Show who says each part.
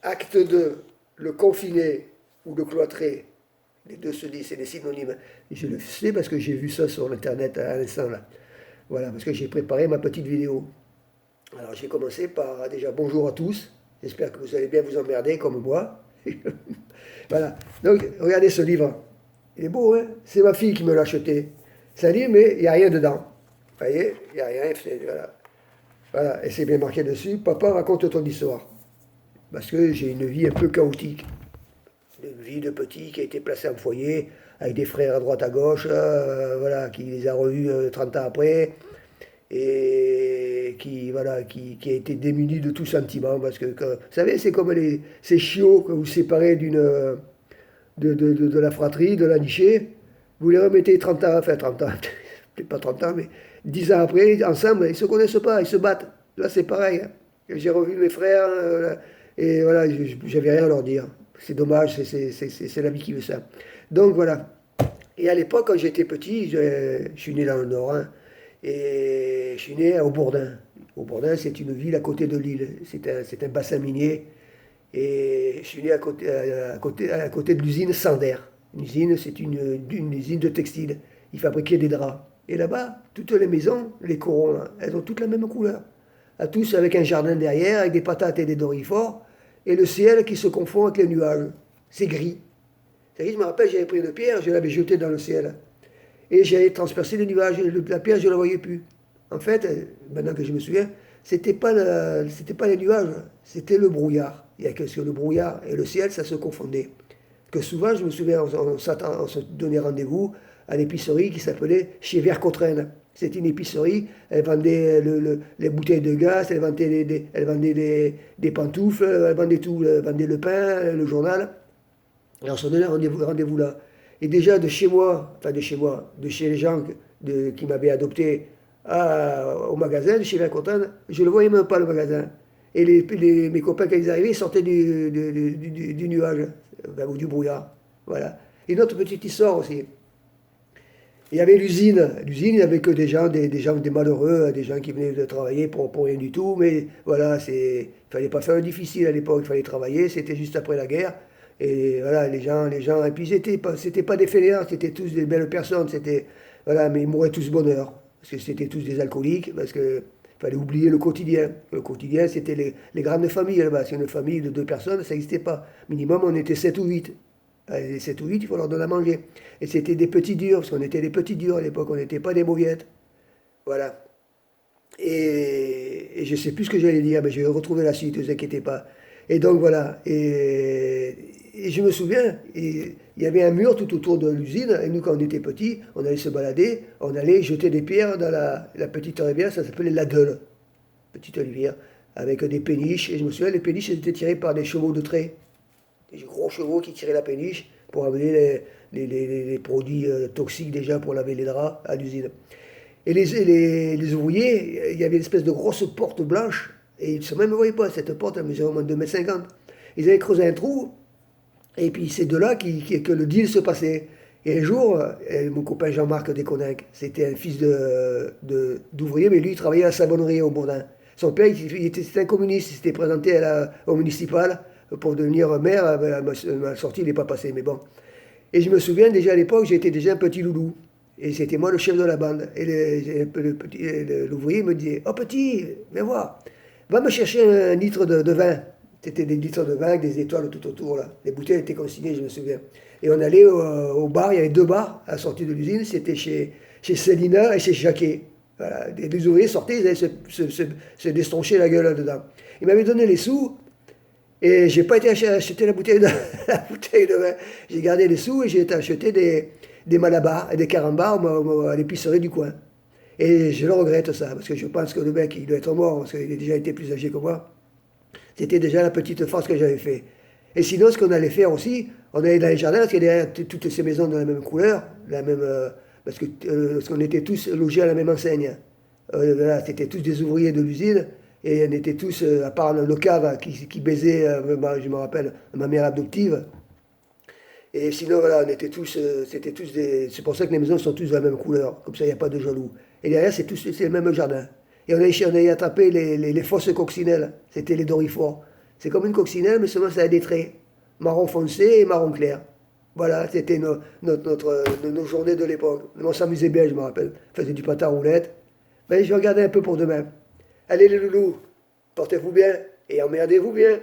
Speaker 1: Acte 2, le confiné ou le cloîtré. Les deux se disent, c'est des synonymes. Et je le sais parce que j'ai vu ça sur Internet à l'instant là. Voilà, parce que j'ai préparé ma petite vidéo. Alors j'ai commencé par déjà bonjour à tous. J'espère que vous allez bien vous emmerder comme moi. Voilà. Donc regardez ce livre. Il est beau, hein? C'est ma fille qui me l'a acheté. C'est un livre, mais il n'y a rien dedans. Vous voyez? Il n'y a rien. Voilà. Voilà. Et c'est bien marqué dessus. Papa, raconte ton histoire. Parce que j'ai une vie un peu chaotique. Une vie de petit qui a été placé en foyer, avec des frères à droite à gauche, voilà, qui les a revus 30 ans après, et qui, voilà, qui a été démuni de tout sentiment. Parce que, vous savez, c'est comme ces chiots que vous séparez de la fratrie, de la nichée, vous les remettez 30 ans, enfin 30 ans, peut-être pas 30 ans, mais 10 ans après, ensemble, ils ne se connaissent pas, ils se battent. Là, c'est pareil, hein. J'ai revu mes frères, et voilà, j'avais rien à leur dire. C'est dommage, c'est la vie qui veut ça. Donc voilà. Et à l'époque, quand j'étais petit, je suis né dans le Nord, hein, et je suis né à Aubourdin. Aubourdin, c'est une ville à côté de Lille. C'est un bassin minier. Et je suis né à côté de l'usine Sander. Une usine, c'est une usine de textile. Ils fabriquaient des draps. Et là-bas, toutes les maisons, les corons, là, elles ont toutes la même couleur. À tous avec un jardin derrière, avec des patates et des dorifores, et le ciel qui se confond avec les nuages. C'est gris. C'est-à-dire, je me rappelle, j'avais pris une pierre, je l'avais jetée dans le ciel. Et j'avais transpercé les nuages. La pierre, je ne la voyais plus. En fait, maintenant que je me souviens, c'était pas les nuages, c'était le brouillard. Il y a que sur le brouillard et le ciel, ça se confondait. Que souvent, je me souviens, on se donnait rendez-vous à l'épicerie qui s'appelait chez Vercotraine. C'était une épicerie, elle vendait les bouteilles de gaz, elle vendait des pantoufles, elle vendait tout, elle vendait le pain, le journal. Et on se donnait rendez-vous là. Et déjà de chez moi, enfin de chez moi, de chez les gens qui m'avaient adopté au magasin, de chez Vercotraine, je ne le voyais même pas le magasin. Et mes copains, quand ils arrivaient, ils sortaient du nuage, ou du brouillard. Voilà. Et une autre petite histoire aussi. Il y avait l'usine. L'usine, il n'y avait que des malheureux, des gens qui venaient de travailler pour rien du tout. Mais voilà, il ne fallait pas faire le difficile à l'époque, il fallait travailler. C'était juste après la guerre. Et voilà, les gens, et puis c'était pas des fainéants, c'était tous des belles personnes. Voilà, mais ils mouraient tous bonheur. Parce que c'était tous des alcooliques, parce que fallait oublier le quotidien. Le quotidien, c'était les grandes familles là-bas. C'est une famille de deux personnes, ça n'existait pas. Minimum, on était 7 ou 8. Les 7 ou 8, il faut leur donner à manger. Et c'était des petits durs, parce qu'on était des petits durs à l'époque, on n'était pas des mauviettes. Voilà. Et je ne sais plus ce que j'allais dire, mais je vais retrouver la suite, ne vous inquiétez pas. Et donc voilà. Et je me souviens, il y avait un mur tout autour de l'usine, et nous, quand on était petits, on allait se balader, on allait jeter des pierres dans la petite rivière, ça s'appelait la Deule, petite rivière, avec des péniches. Et je me souviens, les péniches étaient tirées par des chevaux de trait, des gros chevaux qui tiraient la péniche pour amener les produits toxiques déjà pour laver les draps à l'usine. Et les ouvriers, il y avait une espèce de grosse porte blanche, et ils ne se même voyaient pas, cette porte, elle mesurait au moins 2,50 m. Ils avaient creusé un trou, et puis c'est de là que le deal se passait. Et un jour, mon copain Jean-Marc Desconinck, c'était un fils d'ouvrier, mais lui, il travaillait à la savonnerie au Bourdin. Son père, c'était un communiste, il s'était présenté au municipal pour devenir maire. À ma sortie, il n'est pas passé, mais bon. Et je me souviens, déjà à l'époque, j'étais déjà un petit loulou. Et c'était moi le chef de la bande. Et l'ouvrier me disait: Oh petit, viens voir, va me chercher un litre de vin. C'était des litres de vin avec des étoiles tout autour, là. Les bouteilles étaient consignées, je me souviens. Et on allait au bar, il y avait deux bars à la sortie de l'usine, c'était chez Célina et chez Jacquet. Voilà, les ouvriers sortaient, ils allaient se destroncher la gueule là-dedans. Ils m'avaient donné les sous, et j'ai pas été acheter la bouteille de vin. J'ai gardé les sous et j'ai été acheter des malabars et des carambars à l'épicerie du coin. Et je le regrette ça, parce que je pense que le mec, il doit être mort, parce qu'il a déjà été plus âgé que moi. C'était déjà la petite force que j'avais fait. Et sinon, ce qu'on allait faire aussi, on allait dans les jardins, parce qu'il y a toutes ces maisons de la même couleur, parce qu'on était tous logés à la même enseigne. Voilà, c'était tous des ouvriers de l'usine, et on était tous, à part le cave qui baisait, je me rappelle, ma mère adoptive. Et sinon, voilà, c'était tous c'est pour ça que les maisons sont tous de la même couleur, comme ça il n'y a pas de jaloux. Et derrière, c'est le même jardin. Et on allait attraper les fausses coccinelles, c'était les dorifores. C'est comme une coccinelle, mais seulement ça a des traits. Marron foncé et marron clair. Voilà, c'était nos journées de l'époque. On s'amusait bien, je me rappelle. On faisait du patin à roulette. Mais je vais regarder un peu pour demain. Allez les loulous, portez-vous bien et emmerdez-vous bien.